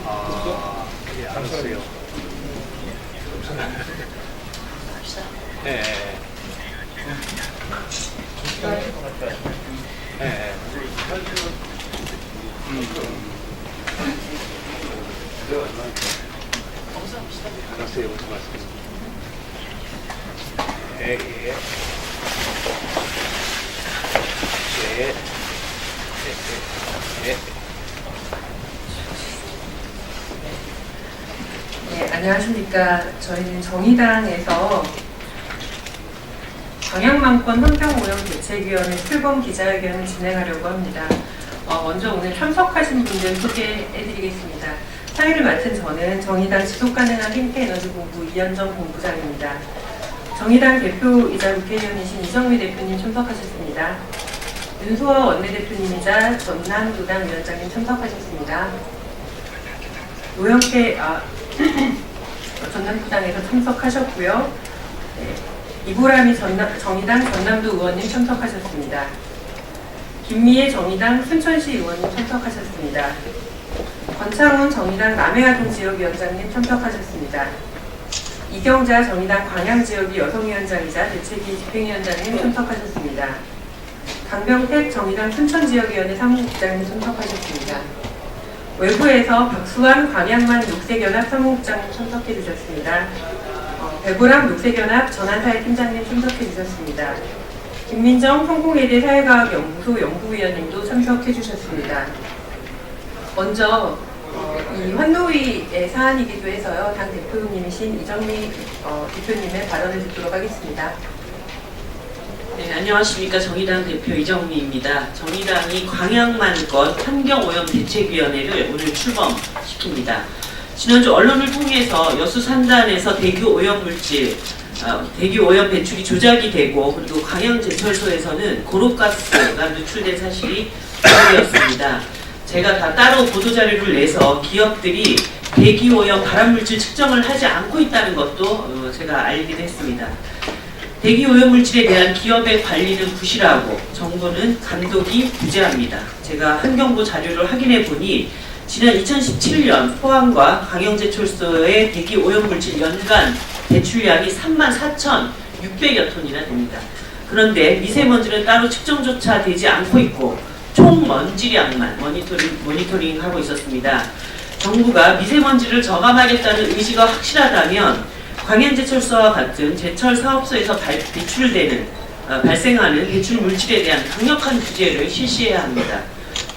아, 예, 알았어요. 예, 예. 예, 예. 알았어요. 무슨 말씀이세요? 예, 예. 예. 예, 예. 네, 안녕하십니까. 저희는 정의당에서 방향망권 환경오염 대책위원회 출범 기자회견을 진행하려고 합니다. 먼저 오늘 참석하신 분들 소개해드리겠습니다. 사회를 맡은 저는 정의당 지속가능한 생태에너지본부 이현정 본부장입니다. 정의당 대표이자 국회의원이신 이정미 대표님 참석하셨습니다. 윤소아 원내대표님이자 전남도당 위원장님 참석하셨습니다. 노영태 전남도당에서 참석하셨고요. 네, 이보람이 정의당 전남도 의원님 참석하셨습니다. 김미애 정의당 순천시 의원님 참석하셨습니다. 권창훈 정의당 남해아동 지역위원장님 참석하셨습니다. 이경자 정의당 광양지역위 여성위원장이자 대책위 집행위원장님 참석하셨습니다. 강병택 정의당 순천지역위원회 사무국장님 참석하셨습니다. 외부에서 박수환 광양만 녹색연합 사무국장님 참석해 주셨습니다. 배보람 녹색연합 전한사회 팀장님 참석해 주셨습니다. 김민정 성공회대 사회과학연구소 연구위원님도 참석해 주셨습니다. 먼저 이 환노위의 사안이기도 해서요. 당 대표님이신 이정미 대표님의 발언을 듣도록 하겠습니다. 네, 안녕하십니까. 정의당 대표 이정미입니다. 정의당이 광양만권 환경오염 대책위원회를 오늘 출범시킵니다. 지난주 언론을 통해서 여수 산단에서 대기 오염 물질, 대기 오염 배출이 조작이 되고 그리고 광양제철소에서는 고록가스가 누출된 사실이 보도되었습니다. 제가 다 따로 보도자료를 내서 기업들이 대기 오염 발암 물질 측정을 하지 않고 있다는 것도 제가 알리기도 했습니다. 대기 오염 물질에 대한 기업의 관리는 부실하고 정부는 감독이 부재합니다. 제가 환경부 자료를 확인해 보니 지난 2017년 포항과 광양제철소의 대기 오염 물질 연간 배출량이 34,600여 톤이나 됩니다. 그런데 미세먼지는 따로 측정조차 되지 않고 있고 총 먼지량만 모니터링하고 있었습니다. 정부가 미세먼지를 저감하겠다는 의지가 확실하다면 광양제철소와 같은 제철 사업소에서 발생하는 배출 물질에 대한 강력한 규제를 실시해야 합니다.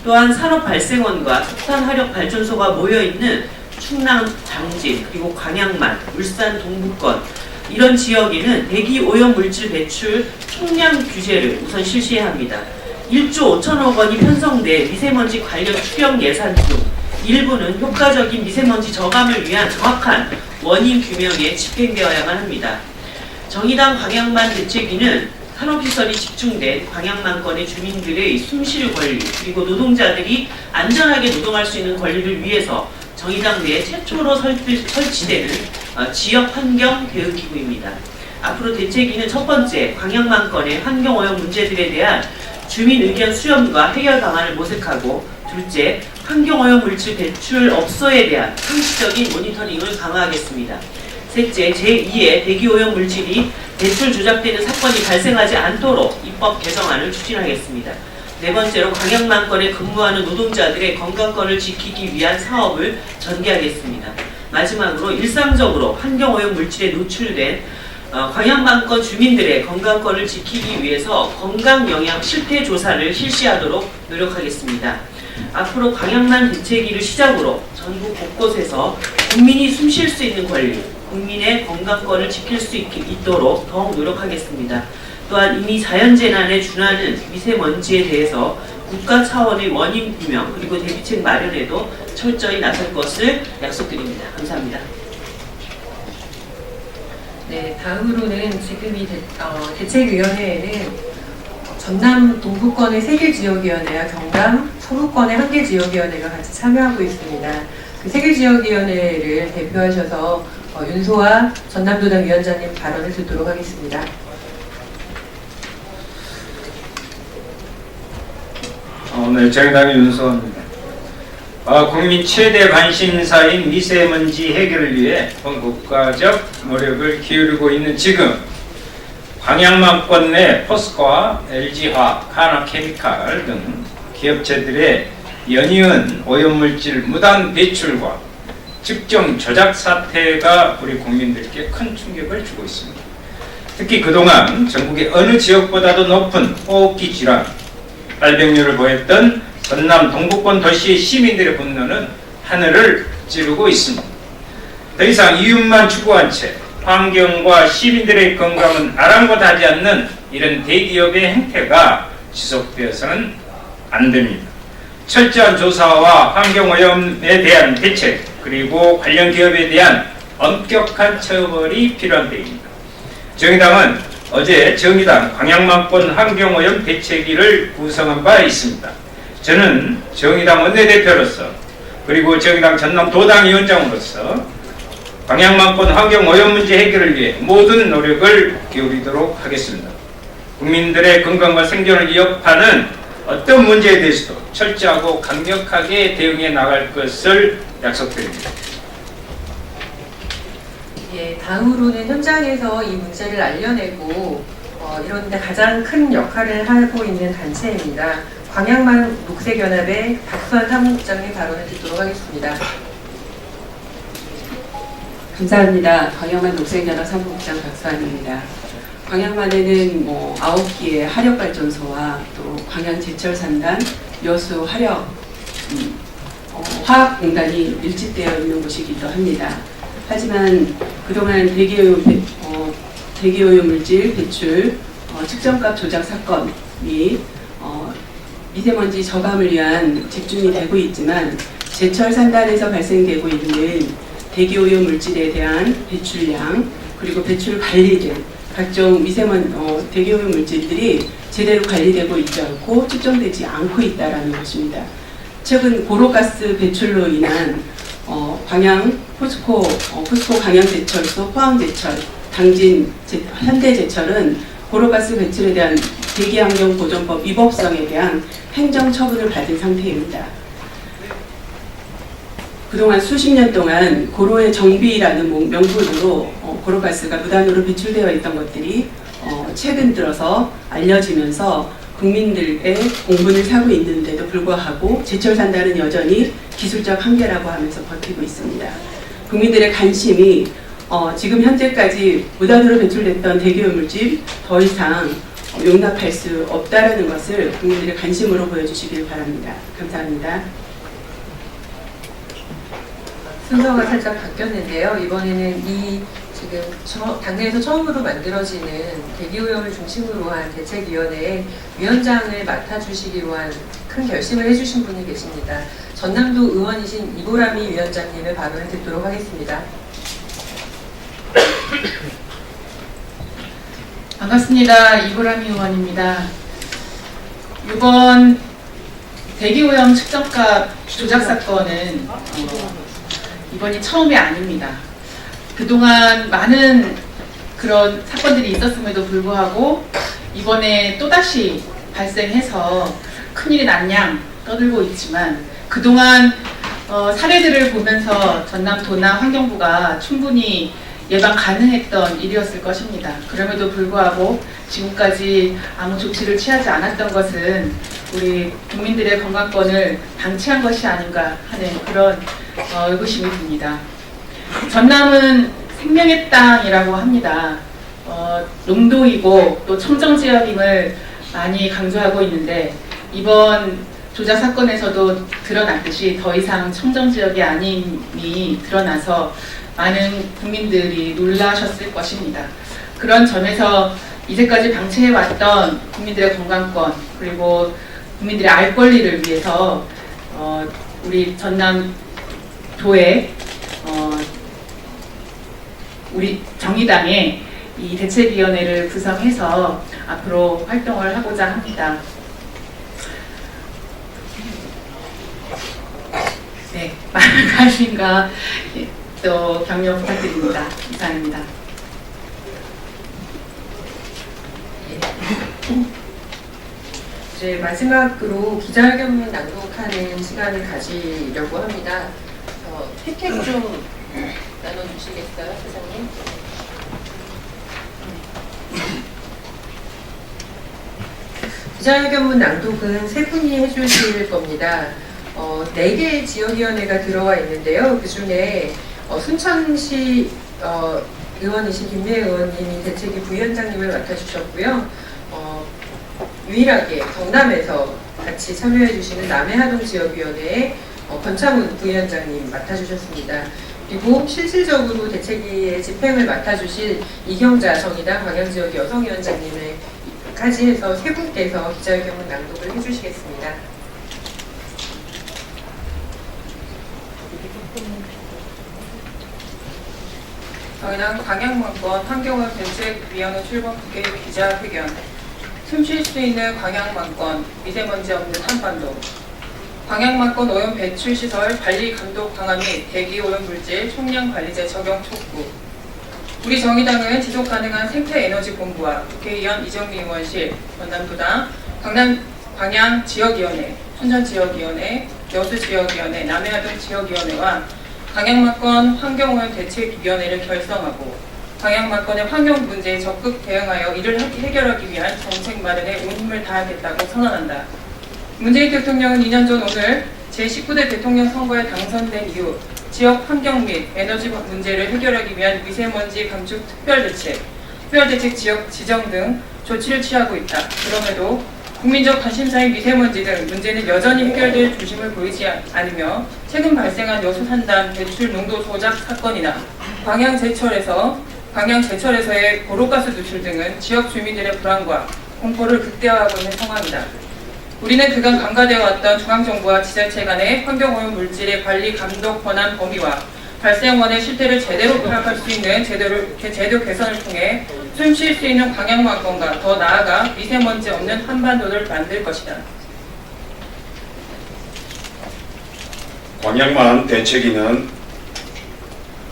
또한 산업 발생원과 석탄 화력 발전소가 모여있는 충남 장진 그리고 광양만, 울산 동부권 이런 지역에는 대기 오염 물질 배출 총량 규제를 우선 실시해야 합니다. 1조 5천억 원이 편성돼 미세먼지 관련 추경 예산 중 일부는 효과적인 미세먼지 저감을 위한 정확한 원인 규명에 집행되어야만 합니다. 정의당 광양만 대책위는 산업시설이 집중된 광양만권의 주민들의 숨쉴 권리 그리고 노동자들이 안전하게 노동할 수 있는 권리를 위해서 정의당 내에 최초로 설치되는 지역환경대응기구입니다. 앞으로 대책위는 첫 번째 광양만권의 환경오염 문제들에 대한 주민 의견 수렴과 해결 방안을 모색하고 둘째, 환경오염 물질 배출 업소에 대한 상시적인 모니터링을 강화하겠습니다. 셋째, 제2의 대기오염 물질이 배출 조작되는 사건이 발생하지 않도록 입법 개정안을 추진하겠습니다. 네 번째로 광양만권에 근무하는 노동자들의 건강권을 지키기 위한 사업을 전개하겠습니다. 마지막으로 일상적으로 환경오염 물질에 노출된 광양만권 주민들의 건강권을 지키기 위해서 건강영양 실태조사를 실시하도록 노력하겠습니다. 앞으로 광양만 대책위를 시작으로 전국 곳곳에서 국민이 숨쉴 수 있는 권리, 국민의 건강권을 지킬 수 있도록 더욱 노력하겠습니다. 또한 이미 자연재난에 준하는 미세먼지에 대해서 국가 차원의 원인 규명 그리고 대비책 마련에도 철저히 나설 것을 약속드립니다. 감사합니다. 네, 다음으로는 지금 이 대책위원회에는 전남 동부권의 3개 지역위원회와 경남 서부권의 1개 지역위원회가 같이 참여하고 있습니다. 그 3개 지역위원회를 대표하셔서 윤소아 전남도당 위원장님 발언을 듣도록 하겠습니다. 네, 정의당의 윤소아입니다. 국민 최대 관심사인 미세먼지 해결을 위해 본 국가적 노력을 기울이고 있는 지금 광양만권 내 포스코와 LG화학, 하나케미칼 등 기업체들의 연이은 오염물질 무단 배출과 측정 조작 사태가 우리 국민들께 큰 충격을 주고 있습니다. 특히 그동안 전국의 어느 지역보다도 높은 호흡기 질환, 발병률을 보였던 전남 동부권 도시의 시민들의 분노는 하늘을 찌르고 있습니다. 더 이상 이윤만 추구한 채 환경과 시민들의 건강은 아랑곳하지 않는 이런 대기업의 행태가 지속되어서는 안 됩니다. 철저한 조사와 환경오염에 대한 대책, 그리고 관련 기업에 대한 엄격한 처벌이 필요한 때입니다. 정의당은 어제 정의당 광양만권 환경오염 대책위를 구성한 바 있습니다. 저는 정의당 원내대표로서 그리고 정의당 전남도당위원장으로서 광양만권 환경오염 문제 해결을 위해 모든 노력을 기울이도록 하겠습니다. 국민들의 건강과 생존을 위협하는 어떤 문제에 대해서도 철저하고 강력하게 대응해 나갈 것을 약속드립니다. 예, 다음으로는 현장에서 이 문제를 알려내고 이런 데 가장 큰 역할을 하고 있는 단체입니다. 광양만 녹색연합의 박수환 사무국장님 발언을 듣도록 하겠습니다. 감사합니다. 광양만 녹색연합 사무국장 박수환입니다. 광양만에는 9기의 화력발전소와 또 광양제철산단, 여수 화력 화학공단이 밀집되어 있는 곳이기도 합니다. 하지만 그동안 대기오염 물질 배출, 측정값 조작 사건 및 미세먼지 저감을 위한 집중이 되고 있지만 제철 산단에서 발생되고 있는 대기오염 물질에 대한 배출량 그리고 배출 관리 등 각종 대기오염 물질들이 제대로 관리되고 있지 않고 측정되지 않고 있다는 것입니다. 최근 고로가스 배출로 인한 광양 포스코 광양제철소, 포항제철, 당진 현대제철은 고로가스 배출에 대한 대기환경보전법 위법성에 대한 행정처분을 받은 상태입니다. 그동안 수십 년 동안 고로의 정비라는 명분으로 고로가스가 무단으로 배출되어 있던 것들이 최근 들어서 알려지면서 국민들의 공분을 사고 있는데도 불구하고 제철산단은 여전히 기술적 한계라고 하면서 버티고 있습니다. 국민들의 관심이 지금 현재까지 무단으로 배출됐던 대기오염물질 더 이상 용납할 수 없다는 것을 국민들의 관심으로 보여주시길 바랍니다. 감사합니다. 순서가 살짝 바뀌었는데요. 이번에는 지금 당내에서 처음으로 만들어지는 대기오염을 중심으로 한 대책위원회의 위원장을 맡아주시기로 한 큰 결심을 해주신 분이 계십니다. 전남도 의원이신 이보람이 위원장님의 발언을 듣도록 하겠습니다. 반갑습니다. 이보람이 의원입니다. 이번 대기오염 측정값 조작 사건은 이번이 처음이 아닙니다. 그동안 많은 그런 사건들이 있었음에도 불구하고 이번에 또다시 발생해서 큰일이 난 양 떠들고 있지만 그동안 사례들을 보면서 전남도나 환경부가 충분히 예방 가능했던 일이었을 것입니다. 그럼에도 불구하고 지금까지 아무 조치를 취하지 않았던 것은 우리 국민들의 건강권을 방치한 것이 아닌가 하는 그런 의구심이 듭니다. 전남은 생명의 땅이라고 합니다. 농도이고 또 청정지역임을 많이 강조하고 있는데 이번 조작 사건에서도 드러났듯이 더 이상 청정지역이 아님이 드러나서 많은 국민들이 놀라셨을 것입니다. 그런 점에서 이제까지 방치해왔던 국민들의 건강권 그리고 국민들의 알 권리를 위해서 우리 전남도의 우리 정의당의 이 대책위원회를 구성해서 앞으로 활동을 하고자 합니다. 네, 많은 관심과 또 격려 부탁드립니다. 이상입니다. 이제 마지막으로 기자회견문 낭독하는 시간을 가지려고 합니다. 혜택 좀 나눠주시겠어요, 사장님? 기자회견문 낭독은 세 분이 해주실 겁니다. 4개의 지역위원회가 들어와 있는데요. 그 중에 순천시 의원이신 김미애 의원님이 대책위 부위원장님을 맡아주셨고요. 유일하게 경남에서 같이 참여해 주시는 남해하동 지역위원회의 권창훈 부위원장님 맡아주셨습니다. 그리고 실질적으로 대책위의 집행을 맡아주실 이경자 정의당 광양지역 여성위원장님을까지 해서 세 분께서 기자회견문 낭독을 해주시겠습니다. 저희는 광양만권 환경오염 대책위원회 출범 국회 기자회견, 숨 쉴 수 있는 광양만권, 미세먼지 없는 한반도, 광양만권 오염 배출 시설 관리 감독 강화 및 대기 오염 물질 총량 관리제 적용 촉구. 우리 정의당은 지속 가능한 생태 에너지 본부와 국회의원 이정미 의원실, 전남도당, 광양 지역위원회, 춘천 지역위원회, 여수 지역위원회, 남해하동 지역위원회와 광양만권 환경오염 대책위원회를 결성하고 광양만권의 환경 문제에 적극 대응하여 이를 해결하기 위한 정책 마련에 온 힘을 다하겠다고 선언한다. 문재인 대통령은 2년 전 오늘 제19대 대통령 선거에 당선된 이후 지역 환경 및 에너지 문제를 해결하기 위한 미세먼지 감축 특별대책 지역 지정 등 조치를 취하고 있다. 그럼에도 국민적 관심사인 미세먼지 등 문제는 여전히 해결될 중심을 보이지 않으며 최근 발생한 여수 산단 배출 농도 조작 사건이나 광양 제철에서의 고로가스 누출 등은 지역 주민들의 불안과 공포를 극대화하고 있는 상황이다. 우리는 그간 강화되어 왔던 중앙정부와 지자체 간의 환경오염 물질의 관리 감독 권한 범위와 발생원의 실태를 제대로 파악할 수 있는 제도 개선을 통해 숨 쉴 수 있는 광양만권과 더 나아가 미세먼지 없는 한반도를 만들 것이다. 광양만 대책위는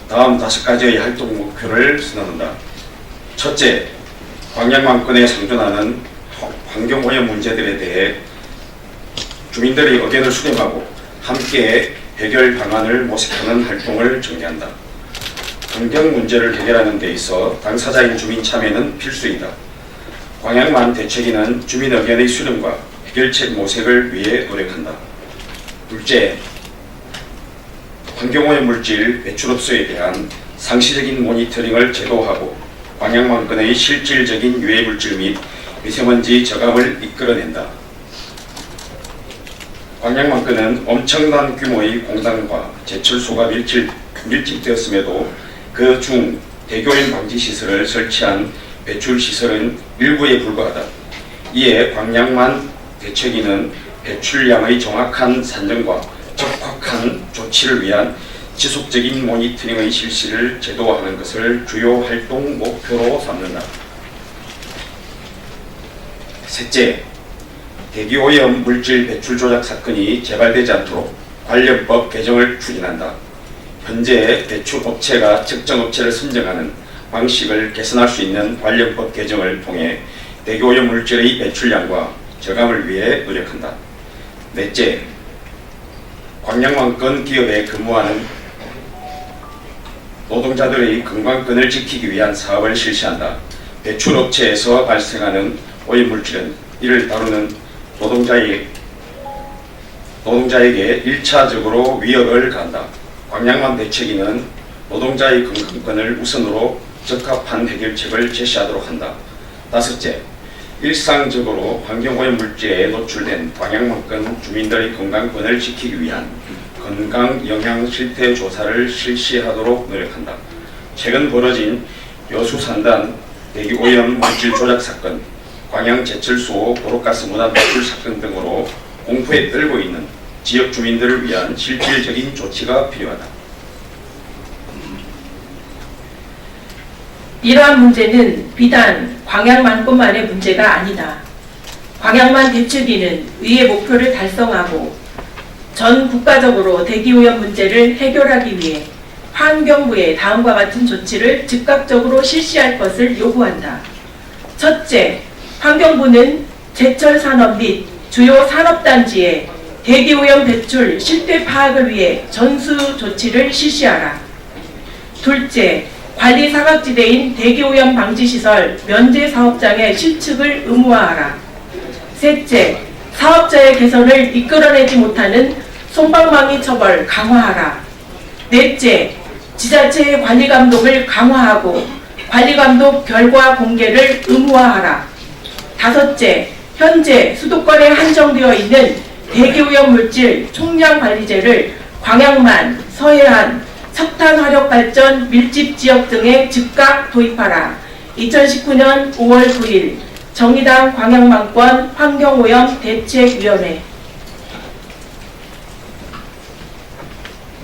다음 5가지의 활동 목표를 선언한다. 첫째, 광양만권에 상존하는 환경오염 문제들에 대해 주민들의 의견을 수렴하고 함께 해결 방안을 모색하는 활동을 전개한다. 환경 문제를 해결하는 데 있어 당사자인 주민 참여는 필수이다. 광양만 대책위는 주민 의견의 수렴과 해결책 모색을 위해 노력한다. 둘째, 환경오염 물질 배출업소에 대한 상시적인 모니터링을 제도하고 광양만권의 실질적인 유해물질 및 미세먼지 저감을 이끌어낸다. 광양만권은 엄청난 규모의 공단과 제철소가 밀집되었음에도 그 중 대기오염 방지 시설을 설치한 배출 시설은 일부에 불과하다. 이에 광양만 대책위는 배출량의 정확한 산정과 적확한 조치를 위한 지속적인 모니터링의 실시를 제도화하는 것을 주요 활동 목표로 삼는다. 셋째, 대기오염 물질 배출 조작 사건이 재발되지 않도록 관련법 개정을 추진한다. 현재 배출업체가 특정 업체를 선정하는 방식을 개선할 수 있는 관련법 개정을 통해 대기오염 물질의 배출량과 저감을 위해 노력한다. 넷째, 광양만권 기업에 근무하는 노동자들의 건강권을 지키기 위한 사업을 실시한다. 배출업체에서 발생하는 오염물질은 이를 다루는 노동자에게 1차적으로 위협을 가한다. 광양만 대책위는 노동자의 건강권을 우선으로 적합한 해결책을 제시하도록 한다. 다섯째, 일상적으로 환경오염 물질에 노출된 광양만권 주민들의 건강권을 지키기 위한 건강 영향 실태 조사를 실시하도록 노력한다. 최근 벌어진 여수 산단 대기오염 물질 조작 사건, 광양 제철소 고로가스 무단 배출 사건 등으로 공포에 떨고 있는 지역 주민들을 위한 실질적인 조치가 필요하다. 이러한 문제는 비단 광양만권만의 문제가 아니다. 광양만 대책위는 위의 목표를 달성하고 전 국가적으로 대기오염 문제를 해결하기 위해 환경부에 다음과 같은 조치를 즉각적으로 실시할 것을 요구한다. 첫째, 환경부는 제철산업 및 주요 산업단지의 대기오염 배출 실태 파악을 위해 전수 조치를 실시하라. 둘째, 관리 사각지대인 대기오염 방지시설 면제 사업장의 실측을 의무화하라. 셋째, 사업자의 개선을 이끌어내지 못하는 솜방망이 처벌 강화하라. 넷째, 지자체의 관리 감독을 강화하고 관리 감독 결과 공개를 의무화하라. 다섯째, 현재 수도권에 한정되어 있는 대기오염 물질 총량 관리제를 광양만, 서해안, 석탄 화력 발전 밀집 지역 등에 즉각 도입하라. 2019년 5월 9일 정의당 광양만권 환경오염 대책위원회.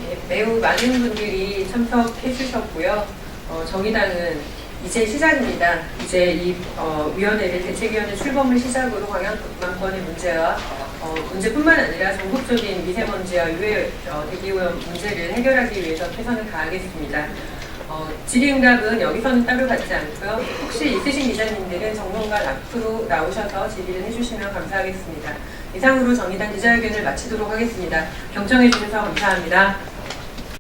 네, 매우 많은 분들이 참석해 주셨고요. 정의당은 이제 시작입니다. 이제 이 위원회를 대책위원회 출범을 시작으로 광양만권의 문제와 문제뿐만 아니라 전국적인 미세먼지와 유해 대기오염 문제를 해결하기 위해서 최선을 다하겠습니다. 질의응답은 여기서는 따로 받지 않고요. 혹시 있으신 기자님들은 정론관 앞으로 나오셔서 질의를 해주시면 감사하겠습니다. 이상으로 정의당 기자회견을 마치도록 하겠습니다. 경청해 주셔서 감사합니다.